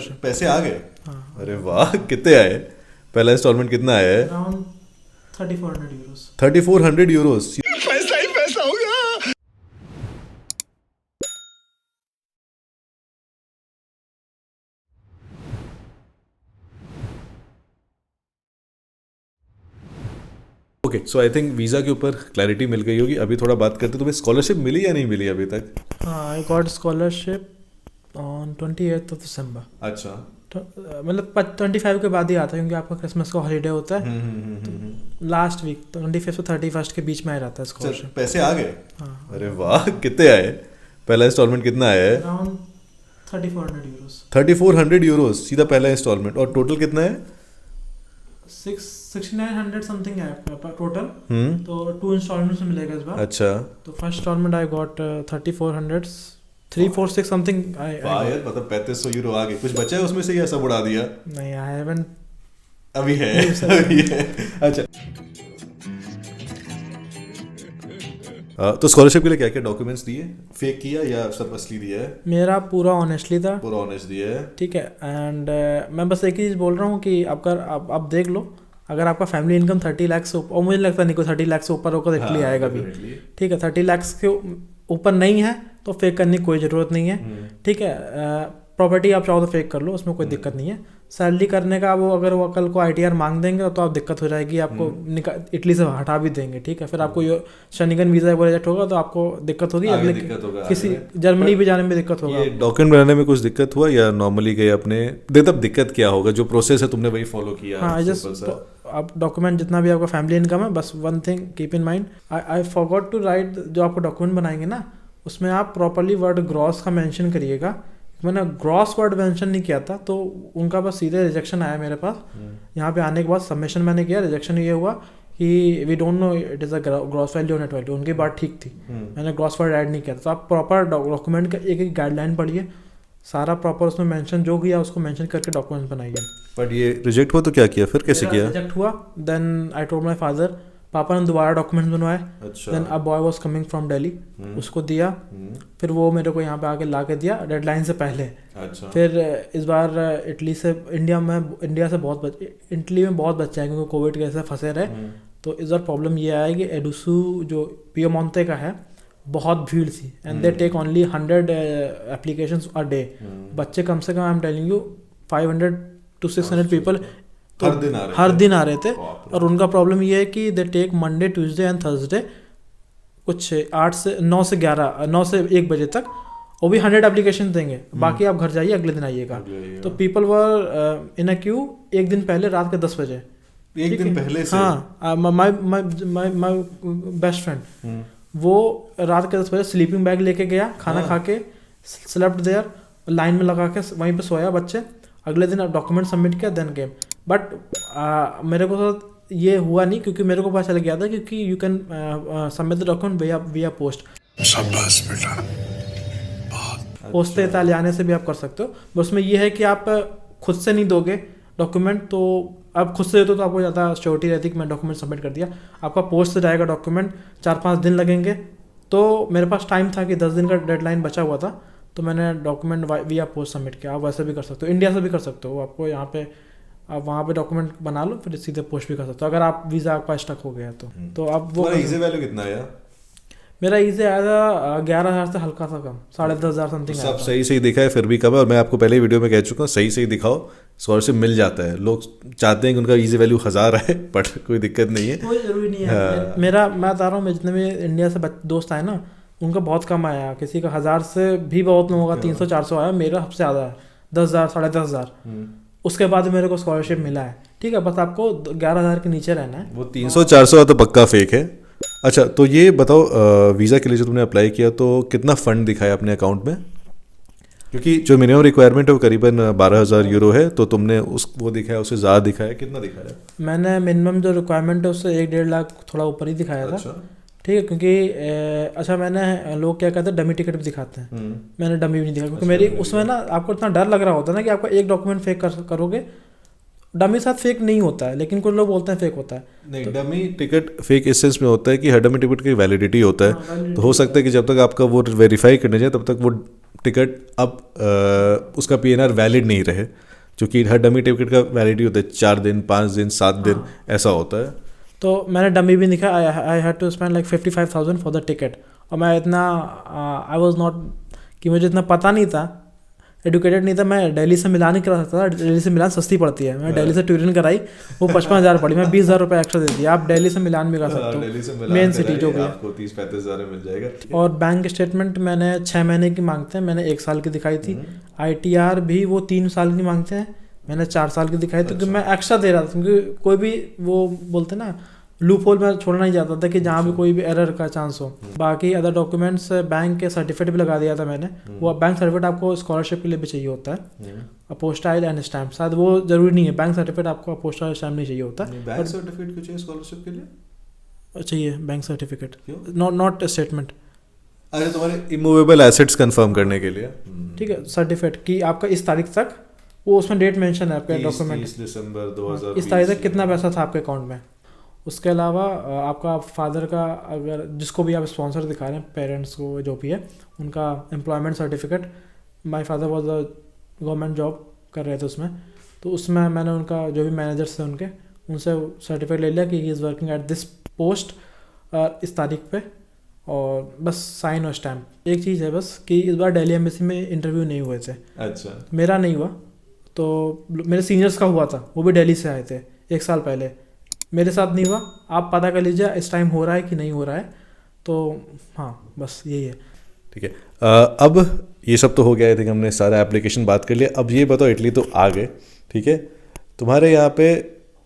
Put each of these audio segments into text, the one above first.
Scholarship. पैसे आ गए? हाँ, अरे वाह, कितने आए? पहला इंस्टॉलमेंट कितना आया है? Around 3400 Euros. 3400 यूरोस। पैसा ही पैसा होगा। Okay, so I think visa के ऊपर क्लैरिटी मिल गई होगी। अभी थोड़ा बात करते, तुम्हें स्कॉलरशिप मिली या नहीं मिली अभी तक? हाँ, I got scholarship on 28th of December। अच्छा। मतलब 25 के बाद ही आता है, क्योंकि आपका क्रिसमस का हॉलीडे होता है लास्ट वीक, 25 से 31 के बीच में आ जाता है स्कॉलरशिप। पैसे आ गए? हाँ, अरे वाह, कितने आए? पहला इंस्टॉलमेंट कितना आया है? Around 3400 Euros. 3400 यूरोस सीधा पहला इंस्टॉलमेंट। और टोटल कितना है? 6900 समथिंग है टोटल। तो 2 इंस्टॉलमेंट्स में मिलेगा इस बार। अच्छा। तो first instalment I got 3400, 346 something. वाह यार, मतलब 3500 यूरो आ गए। कुछ बचा है उसमें से या सब उड़ा दिया? नहीं, आई हैवंट। अभी है, अभी है। अच्छा। तो स्कॉलरशिप के लिए क्या क्या डॉक्यूमेंट्स दिए? फेक किया या सब असली दिया है? मेरा पूरा ऑनेस्टली था। पूरा ऑनेस्ट दिया है। ठीक है। एंड मैं बस एक ही चीज़ बोल रहा हूँ कि आप देख लो, अगर आपका फैमिली इनकम 30 लाख से ऊपर, और मुझे लगता नहीं कोई 30 लाख से ऊपर होकर इटली आएगा भी। ठीक है, 30 लाख के ऊपर नहीं है तो फेक करने की कोई ज़रूरत नहीं है। ठीक है, प्रॉपर्टी आप चाहो तो फेक कर लो, उसमें कोई दिक्कत नहीं है। सैलरी करने का वो, अगर वो कल को ITR मांग देंगे तो आप दिक्कत हो जाएगी, आपको इटली से हटा भी देंगे। ठीक है, फिर आपको शनिगन वीज़ा वो रिजेक्ट होगा तो आपको दिक्कत होगी, अगले किसी जर्मनी भी जाने में दिक्कत होगा। ये डॉक्यूमेंट बनाने में कुछ दिक्कत हुआ या नॉर्मली गए अपने दे? तब दिक्कत क्या होगा? जो प्रोसेस है तुमने वही फॉलो किया? हाँ, जस्ट आप डॉक्यूमेंट जितना भी आपका फैमिली इनकम है, बस one thing keep in mind, I forgot to write, जो आपको डॉक्यूमेंट बनाएंगे ना उसमें आप प्रॉपर्ली वर्ड ग्रॉस का मेंशन करिएगा। मैंने ग्रॉस वर्ड मेंशन नहीं किया था तो उनका बस सीधे रिजेक्शन आया मेरे पास। यहाँ पे आने के बाद सबमिशन मैंने किया, रिजेक्शन ये हुआ कि we don't know it is a gross value net value. उनकी बात ठीक थी, मैंने ग्रॉस वर्ड ऐड नहीं किया था। तो आप प्रॉपर डॉक्यूमेंट का एक एक गाइडलाइन पढ़िए, सारा प्रॉपर उसमें मेंशन जो किया उसको मेंशन करके डॉक्यूमेंट बनाइए। बट ये रिजेक्ट हुआ तो क्या किया फिर? कैसे किया? रिजेक्ट हुआ, then I told my father, पापा ने दोबारा डॉक्यूमेंट बनवाए। Then a boy was coming from Delhi, उसको दिया। फिर वो मेरे को यहाँ पे आके ला के दिया डेडलाइन से पहले। अच्छा। फिर इस बार इटली से इटली में बहुत बच्चे हैं क्योंकि कोविड के ऐसे फंसे रहे। तो इस बार प्रॉब्लम ये आया कि एडुसू जो पिएमोंते का है बहुत भीड़ थी, and they take only 100 applications a day. बच्चे कम से कम I am telling you 500 to 600 people तो हर दिन आ रहे थे। और उनका प्रॉब्लम ये है कि they take Monday, Tuesday and Thursday, कुछ 8 से 9 से 11, 9 से 1 बजे तक, वो भी 100 एप्लीकेशन देंगे। बाकी आप घर जाइए, अगले दिन आइएगा। तो people were in a Q एक दिन पहले रात के 10 बजे। एक दिन पहले से? हाँ, माई बेस्ट फ्रेंड वो रात के 10 बजे स्लीपिंग बैग लेके गया, खाना खा के स्लेप्ट देयर, लाइन में लगा के वहीं पे सोया बच्चे। अगले दिन डॉक्यूमेंट सबमिट किया, देन गेम। बट मेरे को तो ये हुआ नहीं क्योंकि मेरे को पता चल गया था, क्योंकि you can submit the document विया पोस्ट। शाबाश बेटा, पोस्टे इटालियाने से भी आप कर सकते हो। बस उसमें ये है कि आप खुद से नहीं दोगे डॉक्यूमेंट, तो आप खुद से देते हो तो आपको ज़्यादा श्योरिटी रहती है कि मैं डॉक्यूमेंट सबमिट कर दिया। आपका पोस्ट से जाएगा डॉक्यूमेंट, 4-5 दिन लगेंगे। तो मेरे पास टाइम था कि 10 दिन का डेडलाइन बचा हुआ था, तो मैंने डॉक्यूमेंट विया पोस्ट सबमिट किया। आप वैसे भी कर सकते हो, इंडिया से भी कर सकते हो। आपको यहाँ पे आप वहाँ पे डॉक्यूमेंट बना लो, फिर सीधे पोस्ट भी कर सकते हो अगर आप वीज़ा आपका स्टक हो गया तो आप वो। ईज़ी वैल्यू कितना आया? मेरा ईज़ी आया था 11,000 से हल्का सा कम, 10,500 समथिंग। सब सही सही दिखा है, फिर भी कम है। और मैं आपको पहले ही वीडियो में कह चुका हूँ, सही सही दिखाओ, स्कॉलरशिप मिल जाता है। लोग चाहते हैं कि उनका ईजी वैल्यू 1000 है, बट कोई दिक्कत नहीं है, कोई जरूरी नहीं है। मेरा मैं बता रहा हूँ, जितने भी इंडिया से दोस्त आए ना, उनका बहुत कम आया। किसी का 1000 से भी बहुत लोगों का 300-400 आया। मेरा सबसे ज़्यादा है 10,000, 10,500। उसके बाद मेरे को स्कॉलरशिप मिला है। ठीक है, बस आपको 11,000 के नीचे रहना है। वो 300-400 तो पक्का फेक है। अच्छा, तो ये बताओ, वीज़ा के लिए जो तुमने अप्लाई किया तो कितना फ़ंड दिखाया अपने अकाउंट में? क्योंकि जो मिनिमम रिक्वायरमेंट है वो करीबन 12,000 यूरो है, तो तुमने वो दिखाया, उससे ज़्यादा दिखाया? कितना दिखाया? मैंने मिनिमम जो रिक्वायरमेंट है उससे 1-1.5 लाख थोड़ा ऊपर ही दिखाया था। ठीक है, क्योंकि अच्छा, मैंने लोग क्या कहते हैं डमी टिकट भी दिखाते हैं, मैंने डमी भी नहीं दिखाया क्योंकि मेरी उसमें ना आपको इतना डर लग रहा होता है ना कि आपका एक डॉक्यूमेंट फेक करोगे। डमी साथ फेक नहीं होता है, लेकिन कुछ लोग बोलते हैं फेक होता है। नहीं, डमी टिकट फेक इस सेंस में होता है कि हर डमी टिकट की वैलिडिटी होता है। तो हो सकता है कि जब तक आपका वो वेरीफाई करने जाए तब तक वो टिकट अब उसका PNR वैलिड नहीं रहे, क्योंकि हर डमी टिकट का वैलिडिटी होता है 4 दिन, 5 दिन, 7 दिन ऐसा होता है। तो मैंने डमी भी लिखा, I had to spend like 55,000 for the ticket, और मैं इतना आई वॉज नॉट कि मुझे इतना पता नहीं था, एडुकेटेड नहीं था। मैं दिल्ली से मिलान ही करा सकता था, दिल्ली से मिलान सस्ती पड़ती है, मैं दिल्ली से ट्यूरिन कराई, वो 55,000 पड़ी, मैं 20,000 रुपये एक्स्ट्रा दे दिया। आप दिल्ली से मिलान भी कर सकते हो, मेन सिटी जो भी है, आपको 30-35 हज़ार मिल जाएगा। और बैंक स्टेटमेंट मैंने 6 महीने की मांगते हैं, मैंने 1 साल की दिखाई थी। ITR भी वो 3 साल की मांगते हैं, मैंने 4 साल की दिखाई, क्योंकि मैं एक्स्ट्रा दे रहा था, क्योंकि कोई भी वो बोलते ना लूप होल में छोड़ना नहीं चाहता था कि जहाँ भी कोई भी एरर का चांस हो। बाकी अदर डॉक्यूमेंट्स, बैंक के सर्टिफिकेट भी लगा दिया था मैंने। वो बैंक सर्टिफिकेट आपको स्कॉलरशिप के लिए भी चाहिए होता है, अपोस्टाइल एंड स्टैम्प, शायद वो जरूरी नहीं है, बैंक सर्टिफिकेट आपको अपोस्टाइल स्टैम्प नहीं चाहिए होता। बैंक सर्टिफिकेट क्यों चाहिए स्कॉलरशिप के लिए? चाहिए बैंक सर्टिफिकेट, नॉट स्टेटमेंट। अरे तुम्हारे इमूवेबल एसेट्स कंफर्म करने के लिए, ठीक है, सर्टिफिकेट कि आपका इस तारीख तक, वो उसमें डेट मेंशन है आपके डॉक्यूमेंट, 30 दिसंबर 2020 इस तारीख तक कितना पैसा था आपके अकाउंट में। उसके अलावा आपका फादर का, अगर जिसको भी आप स्पॉन्सर दिखा रहे हैं, पेरेंट्स को जो भी है, उनका employment certificate, my father was a government job कर रहे थे उसमें, तो उसमें मैंने उनका जो भी मैनेजर्स थे उनके, उनसे सर्टिफिकेट ले लिया कि he is working at this post इस तारीख पे, और बस साइन और स्टैम्प। एक चीज़ है बस कि इस बार दिल्ली एम्बेसी में इंटरव्यू नहीं हुए थे। अच्छा, मेरा नहीं हुआ, तो मेरे सीनियर्स का हुआ था, वो भी दिल्ली से आए थे 1 साल पहले, मेरे साथ नहीं हुआ। आप पता कर लीजिए इस टाइम हो रहा है कि नहीं हो रहा है, तो हाँ बस यही है। ठीक है। अब ये सब तो हो गया, आई थिंक हमने सारा एप्लीकेशन बात कर लिया। अब ये बताओ, इटली तो आ गए, ठीक है, तुम्हारे यहाँ पे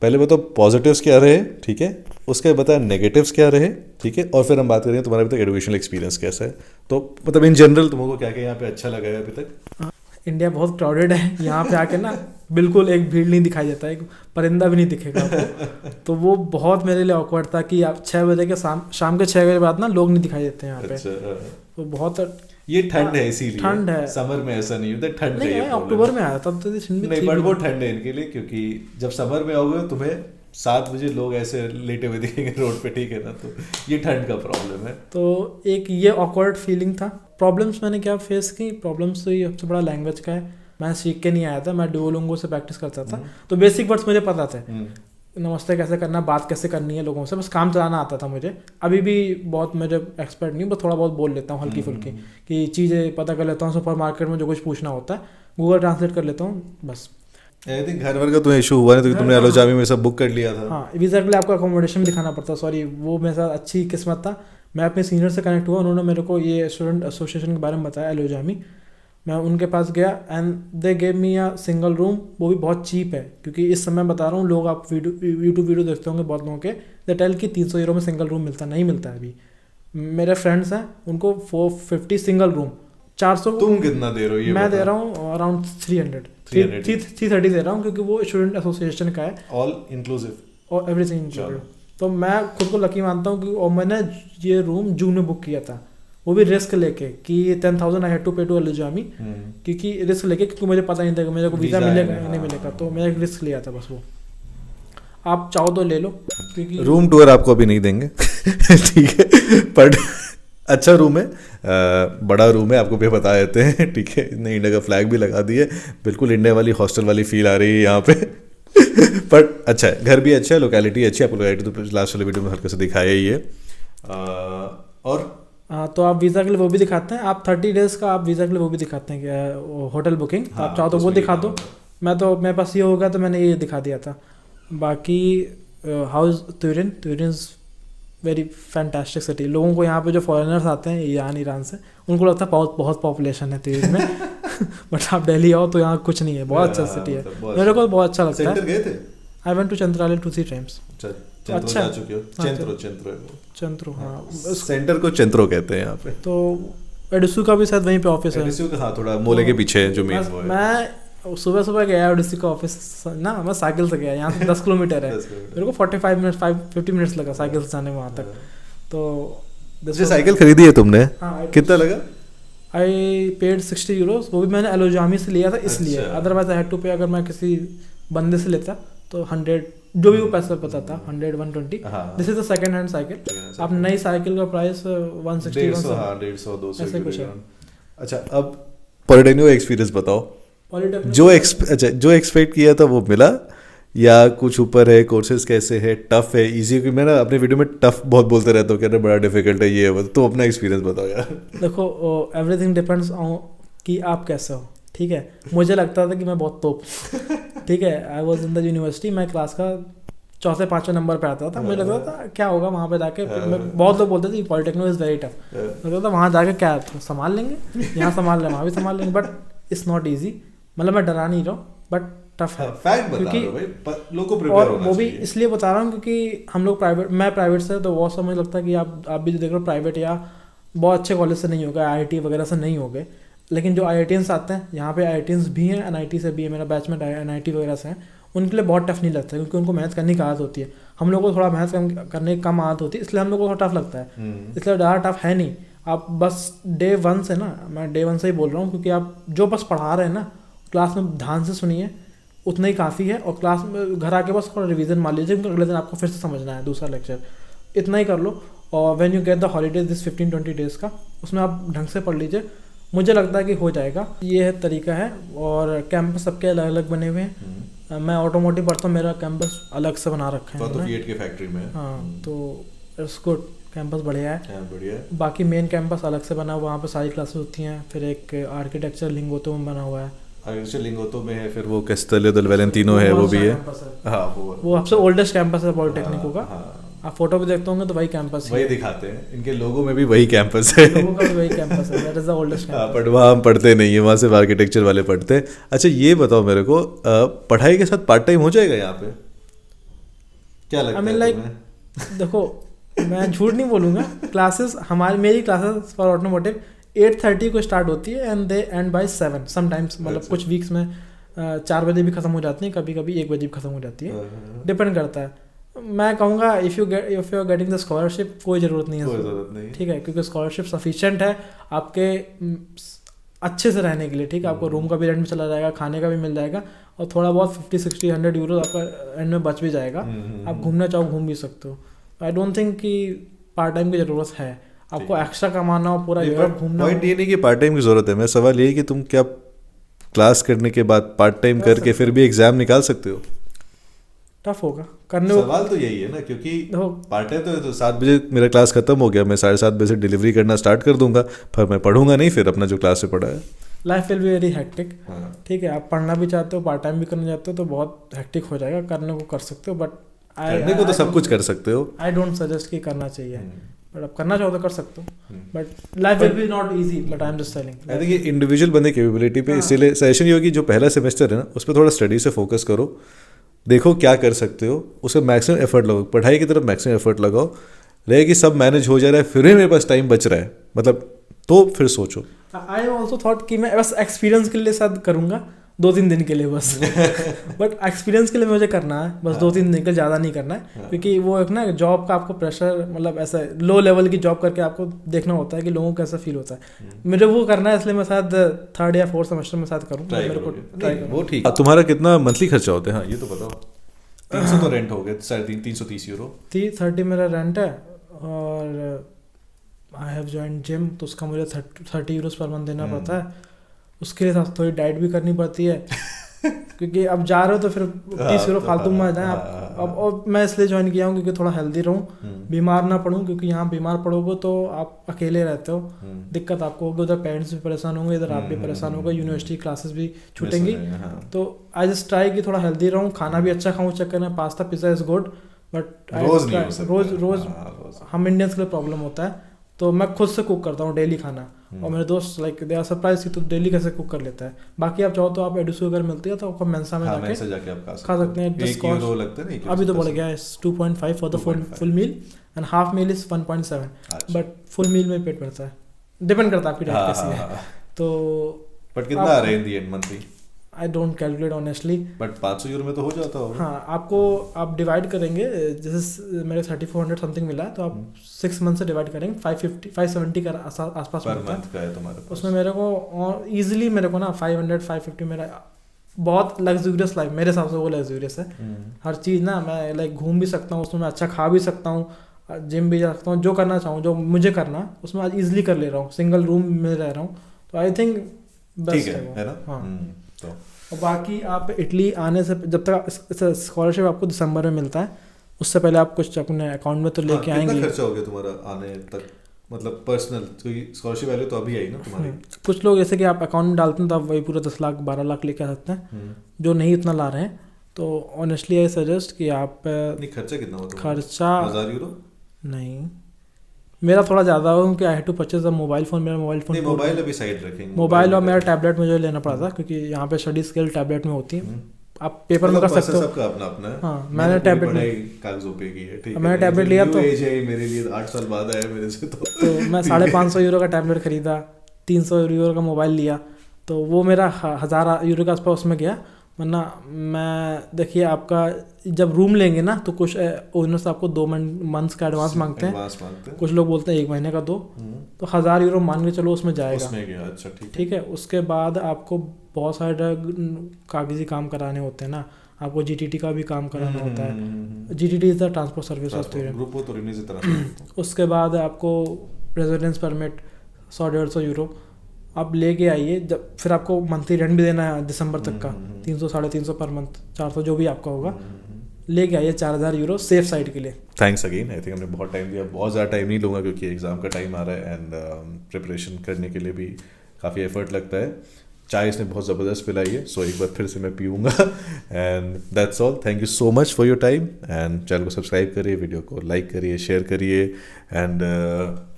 पहले बताओ पॉजिटिव्स क्या रहे, ठीक है, उसके बताया नेगेटिव्स क्या रहे, ठीक है, और फिर हम बात करेंगे तुम्हारा अभी तक एजुकेशनल एक्सपीरियंस कैसा है। तो मतलब इन जनरल तुमको क्या क्या यहाँ पे अच्छा लगा है अभी तक? इंडिया बहुत क्राउडेड है, यहाँ पे आके ना बिल्कुल एक भीड़ नहीं दिखाई देता, एक परिंदा भी नहीं दिखेगा आपको। तो वो बहुत मेरे लिए ऑकवर्ड था कि आप 6 बजे के शाम के 6 बजे बाद ना लोग नहीं दिखाई देते हैं यहाँ पे। अच्छा, तो बहुत ये ठंड है, इसीलिए ठंड है, समर में ऐसा नहीं होता, ठंड नहीं है। अक्टूबर में आया तब तो नहीं, बट वो ठंड है इनके लिए, क्योंकि जब समर में आओगे तुम्हें 7 बजे लोग ऐसे लेटे हुए दिखेंगे रोड पे, ठीक है ना, तो ये ठंड का प्रॉब्लम है। तो एक ये ऑकवर्ड फीलिंग था। प्रॉब्लम्स मैंने क्या फेस की, प्रॉब्लम्स तो ये सबसे बड़ा लैंग्वेज का है, मैं सीख के नहीं आया था, मैं डुओलिंगो से प्रैक्टिस करता था, तो बेसिक वर्ड्स मुझे पता थे, नमस्ते कैसे करना, बात कैसे करनी है लोगों से, बस काम चलाना आता था मुझे। अभी भी बहुत मुझे एक्सपर्ट नहीं, बस थोड़ा बहुत बोल लेता हूँ हल्की फुल्की, कि चीज़ें पता कर लेता हूँ, सुपर मार्केट में जो कुछ पूछना होता है गूगल ट्रांसलेट कर लेता हूँ बस। आई थिंक घर वर का तुम्हें इशू हुआ नहीं, तो तुमने एलोजामी में सब बुक कर लिया था। हाँ, वीज़ा के लिए आपको अकोमोडेशन भी दिखाना पड़ता, सॉरी वो मेरे साथ अच्छी किस्मत था, मैं अपने सीनियर से कनेक्ट हुआ, उन्होंने मेरे को ये स्टूडेंट एसोसिएशन के बारे में बताया एलोजामी, मैं उनके पास गया and they gave me a single room, वो भी बहुत चीप है, क्योंकि इस समय बता रहा हूँ, लोग आप यूट्यूब देखते होंगे बहुत लोगों के, दे टेल कि 300 यूरो में सिंगल रूम मिलता नहीं मिलता है अभी। मेरे फ्रेंड्स हैं उनको 450 सिंगल रूम, 400। तुम कितना दे रहे हो? ये मैं दे रहा हूँ अराउंड 300 दे रहा हूँ, क्योंकि वो स्टूडेंट एसोसिएशन का है, ऑल इंक्लूसिव और एवरीथिंग इंक्लूडेड। तो मैं खुद को लकी मानता हूँ कि, और मैंने ये रूम जून में बुक किया था, वो भी रिस्क लेके कि 10,000 आई हैड टू पे टू एलोजामी, क्योंकि रिस्क लेके, क्योंकि मुझे पता नहीं था कि मेरे को वीज़ा मिलेगा या नहीं मिलेगा, तो मैंने एक रिस्क लिया था बस। वो आप चाहो तो ले लो, क्योंकि रूम टूर आपको अभी नहीं देंगे ठीक है, पर अच्छा रूम है, बड़ा रूम है, आपको भी बता देते हैं, ठीक है, इसने इंडिया का फ्लैग भी लगा दिए, बिल्कुल इंडिया वाली हॉस्टल वाली फील आ रही है यहाँ पे पर अच्छा है, घर भी अच्छा है, लोकेलिटी अच्छी है, आपको लोकेलिटी तो लास्ट वाले वीडियो में हल्के से दिखाया ही है। और हाँ, तो आप वीज़ा के लिए वो भी दिखाते हैं, आप 30 डेज़ का आप वीज़ा के लिए वो भी दिखाते हैं कि होटल बुकिंग, हाँ, आप चाहो तो वो दिखा दो। मैं तो मेरे पास ये होगा तो मैंने ये दिखा दिया था। बाकी house Turin is very fantastic city. लोगों को यहाँ पे जो फॉरेनर्स आते हैं ईरान से, उनको लगता है बहुत पॉपुलेशन है ट्यूरिन में बट आप दिल्ली आओ तो यहाँ कुछ नहीं है, बहुत अच्छा सिटी है, मेरे को बहुत अच्छा लगता है। I went to Chandralaya 2-3 times. अच्छा जा चुके हो? चंद्रो, हाँ, सेंटर को चंद्रो कहते हैं यहाँ पे। तो एडिसू का भी शायद वहीं पे ऑफिस है। एडिसू का, हाँ, थोड़ा मोले के पीछे जो मेन वो है। मैं सुबह गया एडिसू का ऑफिस ना, मैं साइकिल से गया, यहाँ से 10 किलोमीटर है, मेरे को 50 मिनट्स लगा साइकिल से जाने वहाँ तक। तो साइकिल खरीदी है तुमने? हाँ, कितना लगा? आई पेड 60 यूरोस, वो भी मैंने एलोजामी से लिया था इसलिए, अदरवाइज आई हैड टू पे, अगर मैं किसी बंदे से लेता तो 100, जो भी वो पैसा पता था, 100-120। This is the second hand cycle. आप नई साइकिल का प्राइस 160 150 200 ऐसे कुछ है। अच्छा, अब पॉलिटेक्निक एक्सपीरियंस बताओ। पॉलिटेक्निक जो एक्सपेक्ट किया था वो मिला या कुछ ऊपर है? कोर्सेज कैसे है, टफ है, इजी? क्योंकि मैं ना अपने वीडियो में टफ बहुत बोलते रहता हूँ, कहना बड़ा डिफिकल्ट है ये है वो। तो अपना एक्सपीरियंस बताओ यार। देखो, एवरीथिंग डिपेंड्स ऑन कि आप कैसे हो, ठीक है। मुझे लगता था कि मैं बहुत तोप ठीक है। I was in the university, मैं क्लास का चौथे पाँचवें नंबर पे आता था। मुझे लगता था क्या होगा वहाँ पे जाके, बहुत लोग बोलते थे पॉलिटेक्निक इज़ वेरी टफ। लगता था वहाँ जाके क्या संभाल लेंगे, यहाँ संभाल लें वहाँ भी संभाल लेंगे, बट इट्स नॉट ईजी। मतलब मैं डरा नहीं रहा हूँ, बट टफ है। फैक्ट बता क्योंकि रहा हूँ भाई, लोगों को प्रिपेयर और होना वो भी चाहिए। इसलिए बता रहा हूँ क्योंकि हम लोग प्राइवेट, मैं प्राइवेट से, तो वो सब मुझे लगता है कि आप भी जो देख रहे हो प्राइवेट या बहुत अच्छे कॉलेज से नहीं हो गए, IIT वगैरह से नहीं हो गए। लेकिन जो IITians आते हैं, यहाँ पे IITians भी हैं, NIT से भी है, मेरा बैचमेट NIT वगैरह से हैं, उनके लिए बहुत टफ नहीं लगता क्योंकि उनको मेहनत करने की आदत होती है। हम लोग को थोड़ा मेहनत करने की कम आदत होती है, इसलिए हम लोग को थोड़ा टफ लगता है। इसलिए ज़्यादा टफ है नहीं। आप बस डे 1 से ना, मैं डे 1 से ही बोल रहा हूँ, क्योंकि आप जो बस पढ़ा रहे हैं ना क्लास में ध्यान से सुनिए, उतना ही काफ़ी है। और क्लास में घर आके बस थोड़ा रिवीजन मान लीजिए, क्योंकि अगले दिन आपको फिर से समझना है दूसरा लेक्चर, इतना ही कर लो। और when you get the holidays this 15-20 days का, उसमें आप ढंग से पढ़ लीजिए, मुझे लगता है कि हो जाएगा। ये है तरीका है। और कैंपस सबके अलग अलग बने हुए हैं। मैं ऑटोमोटिव पढ़ता हूँ, मेरा कैंपस अलग से बना रखा है। तो फिएट की फैक्ट्री में। हाँ, तो इट्स गुड, कैंपस बढ़िया है। बढ़िया है। बाकी मेन कैंपस अलग से बना हुआ, वहाँ पे सारी क्लासेस होती हैं। फिर एक आर्किटेक्चर लिंगोतो में बना हुआ है। आर्किटेक्चर लिंगोतो में है, फिर वो कैस्टेलियो del Valentino है, वो भी है। हाँ, वो सबसे ओल्डेस्ट कैंपस है पॉलिटेक्निको का। हाँ। आप फोटो भी देखते होंगे तो वही कैंपस वही दिखाते हैं, इनके लोगों में भी वही कैंपस है। लोगों का भी वही कैंपस है, दैट इज द ओल्डेस्ट हाँ, कैंपस। बट वहाँ हम पढ़ते नहीं है, वहाँ सिर्फ आर्किटेक्चर वाले पढ़ते हैं। अच्छा ये बताओ मेरे को, पढ़ाई के साथ पार्ट टाइम हो जाएगा यहाँ पे? क्या लगता है तुम्हें? देखो, मैं झूठ नहीं बोलूँगा, क्लासेस मेरी क्लासेस फॉर ऑटोमोटिव 8:30 को स्टार्ट होती है and they end by 7 sometimes. मतलब कुछ वीक्स में 4 बजे भी ख़त्म हो जाती हैं, कभी कभी 1 बजे भी ख़त्म हो जाती है, डिपेंड करता है। मैं कहूँगा if you are getting the scholarship, कोई ज़रूरत नहीं है, ठीक है, क्योंकि स्कॉलरशिप सफिशिएंट है आपके अच्छे से रहने के लिए, ठीक है। आपको रूम का भी रेंट भी चला जाएगा, खाने का भी मिल जाएगा, और थोड़ा बहुत 50-60-100 यूरो आपका एंड में बच भी जाएगा। आप घूमना चाहो घूम भी सकते हो। आई डोंट थिंक कि पार्ट टाइम की ज़रूरत है। आपको एक्स्ट्रा कमाना हो, पूरा यूरोप घूमना हो। पॉइंट ये नहीं कि पार्ट टाइम की ज़रूरत है, मैं सवाल ये कि तुम क्या क्लास करने के बाद पार्ट टाइम करके फिर भी एग्जाम निकाल सकते हो? टफ होगा करने को। सवाल तो यही है ना, क्योंकि पार्ट टाइम तो 7 बजे मेरा क्लास खत्म हो गया, मैं 7:30 बजे से डिलीवरी करना स्टार्ट कर दूंगा, फिर मैं पढ़ूंगा नहीं, फिर अपना जो क्लास से पढ़ा है। Life will be very hectic, ठीक है। आप पढ़ना भी चाहते हो, पार्ट टाइम भी करना चाहते हो, तो बहुत हेक्टिक हो जाएगा। करने को कर सकते हो, बट करने को तो सब कुछ कर सकते हो। आई डोंट सजेस्ट कि करना चाहिए, बट आप करना चाहो तो कर सकते हो। But life will be not easy, but I am just telling. I think ये इंडिविजुअल बंदे कैपेबिलिटी पे, इसीलिए सजेशन ये होगी जो पहला सेमेस्टर है ना, उस पर थोड़ा स्टडी से फोकस करो, देखो क्या कर सकते हो, उसमें मैक्सिमम एफर्ट लगाओ, पढ़ाई की तरफ मैक्सिमम एफर्ट लगाओ। रहे कि सब मैनेज हो जा रहा है, फिर भी मेरे पास टाइम बच रहा है, मतलब तो फिर सोचो। आई ऑल्सो थॉट कि मैं बस एक्सपीरियंस के लिए शायद करूँगा 2-3 दिन के लिए बस बट एक्सपीरियंस के लिए मुझे करना है बस 2-3 दिन के, ज़्यादा नहीं करना है। क्योंकि वो एक ना जॉब का आपको प्रेशर, मतलब ऐसा लो लेवल की जॉब करके आपको देखना होता है कि लोगों को कैसा फील होता है। मुझे वो करना है, इसलिए मैं शायद 3rd या 4th सेमेस्टर में शायद करूँ। मेरे को ट्राई वो ठीक है। तुम्हारा कितना मंथली खर्चा होता है? हाँ ये तो बताओ। 300 तो रेंट हो गए, 330 यूरो। 30 मेरा रेंट है, और आई हैव जॉइन जिम, तो उसका मुझे 30 यूरोस पर मंथ देना पड़ता है। उसके लिए थोड़ी डाइट भी करनी पड़ती है क्योंकि अब जा रहे हो तो फिर 30 यूरो फालतू में आ जाए आप। अब और मैं इसलिए ज्वाइन किया हूँ क्योंकि थोड़ा हेल्दी रहूँ, बीमार ना पड़ूँ, क्योंकि यहाँ बीमार पड़ोगे तो आप अकेले रहते हो, दिक्कत आपको होगी, उधर पेरेंट्स भी परेशान होंगे, इधर आप भी परेशान होगे, यूनिवर्सिटी क्लासेस भी छूटेंगी। तो आई जस्ट ट्राई कि थोड़ा हेल्दी रहूँ, खाना भी अच्छा खाऊँ, चक्कर में pasta pizza is good, but रोज़ हम इंडियंस के लिए प्रॉब्लम होता है। तो मैं खुद से कुक करता हूँ डेली खाना, और मेरे दोस्त लाइक दे आर सरप्राइज कि तू डेली कैसे कुक कर लेता है। बाकी आप चाहो तो आप एडुसू अगर मिलती है तो आपको मेंसा में जाके आप खा सकते हैं। अभी तो बढ़ गया है 2.5 for the full meal, and half meal is 1.7, but full meal में पेट भरता है, डिपेंड करता है आपकी डाइट कैसी है। तो बट कितना आ रहा है in the end monthly? I don't calculate honestly, but 500 euro में तो हो जाता होगा। हाँ, आपको आप डिवाइड करेंगे, जैसे मेरे 3400 समथिंग मिला है, तो आप 6 मंथ से डिवाइड करेंगे 570 का आसपास पर मंथ का है तुम्हारे पास। उसमें मेरे को ईजिली मेरे को ना 500-550 मेरा बहुत लग्जूरियस लाइफ मेरे हिसाब से वो लग्जूरियस है। हर चीज़ ना मैं लाइक घूम भी सकता हूँ उसमें, मैं अच्छा खा भी सकता हूँ, जिम भी जा सकता हूँ, जो करना चाहूँ, जो मुझे करना उसमें आज ईजिली कर ले रहा हूँ, सिंगल रूम में रह रहा हूँ। तो आई थिंक बेस्ट ठीक है वो। है ना? हाँ। तो और बाकी आप इटली आने से जब तक स्कॉलरशिप आपको दिसंबर में मिलता है, उससे पहले आप कुछ अपने अकाउंट में तो लेके कितना आएंगे। खर्चा हो गया तुम्हारा आने तक, मतलब पर्सनल, क्योंकि स्कॉलरशिप वाले तो अभी आई ना तुम्हारी। कुछ लोग जैसे कि आप अकाउंट में डालते हैं तो आप वही पूरा 10 लाख 12 लाख लेके आ सकते हैं। जो नहीं इतना ला रहे हैं तो ऑनेस्टली आई सजेस्ट कि आप नहीं, खर्चा कितना हुआ तुम्हारा? खर्चा 1000 यूरो? नहीं, मेरा थोड़ा ज़्यादा हो क्योंकि I had to purchase a mobile phone. मेरा मोबाइल नहीं, फ़ोन मोबाइल अभी साइड रखेंगे। मोबाइल और मेरा टैबलेट मुझे लेना पड़ा था क्योंकि यहाँ पे स्टडी स्किल टैबलेट में होती है। आप पेपर में कर सकते हो। सबका अपना अपना है। हाँ, मैंने टैबलेट पढ़ाई कागजों पे की है, ठीक है। मैंने टैबलेट लिया तो एज है मेरे लिए, 8 साल बाद आया मेरे से तो मैं 550 यूरो का टैबलेट खरीदा, 300 यूरो का मोबाइल लिया, तो वो मेरा 1000 यूरो के आसपास उसमें गया। वरना मैं देखिए, आपका जब रूम लेंगे ना तो कुछ ओनर्स आपको 2 मंथ्स का एडवांस मांगते हैं, कुछ लोग बोलते हैं 1 महीने का दो, तो 1000 यूरो मान के चलो उसमें जाएगा। उसमें गया, अच्छा ठीक है। उसके बाद आपको बहुत सारे कागजी काम कराने होते हैं ना, आपको जीटीटी का भी काम कराना होता है। GTT is the transport service of. उसके बाद आपको रेजिडेंस परमिट 100-150 यूरो आप लेके आइए। जब फिर आपको मंथली रेंट भी देना है दिसंबर तक का, 300-350 पर मंथ, 400 जो भी आपका होगा, लेके आइए 4000 यूरो सेफ साइड के लिए। थैंक्स अगेन, आई थिंक हमने बहुत टाइम दिया, बहुत ज़्यादा टाइम नहीं लूँगा क्योंकि एग्ज़ाम का टाइम आ रहा है एंड प्रिपरेशन करने के लिए भी काफ़ी एफर्ट लगता है। चाय इसने बहुत ज़बरदस्त पिलाई है, सो एक बार फिर से मैं पीऊँगा and that's all. Thank you so much for your time and channel को सब्सक्राइब करिए, वीडियो को लाइक करिए, शेयर करिए एंड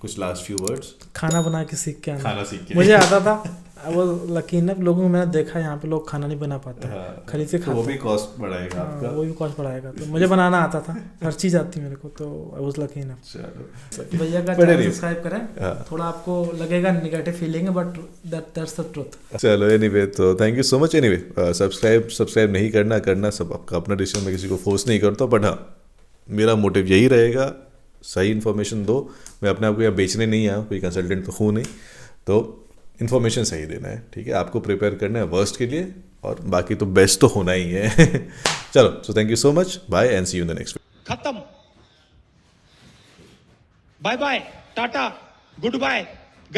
कुछ लास्ट फ्यू वर्ड्स। खाना बना के सीख के आना। खाना सीख के मुझे आता था, वो लकीन लोगों को मैंने देखा यहाँ पे लोग खाना नहीं बना पाते, खरीद से खाते। वो भी कॉस्ट बढ़ाएगा आपका। वो भी कॉस्ट बढ़ाएगा, तो मुझे बनाना आता था, हर चीज़ आती मेरे को, तो आई वाज लकी इनफ। चलो भैया का चैनल सब्सक्राइब करें। थोड़ा आपको लगेगा नेगेटिव फीलिंग है, बट दैट्स द ट्रुथ। चलो एनीवे, तो thank you so much. Anyway subscribe नहीं करना सब आपका अपना डिसीजन, मैं किसी को फोर्स नहीं करता, बट हाँ मेरा मोटिव यही रहेगा, सही इन्फॉर्मेशन दो। मैं अपने आप को यहाँ बेचने नहीं आया, कोई कंसल्टेंट तो हूँ नहीं, तो इन्फॉर्मेशन सही देना है, ठीक है। आपको प्रिपेयर करना है वर्स्ट के लिए, और बाकी तो बेस्ट तो होना ही है। चलो, so thank you so much, bye and see you in the next video. खत्म, bye bye, tata, good bye.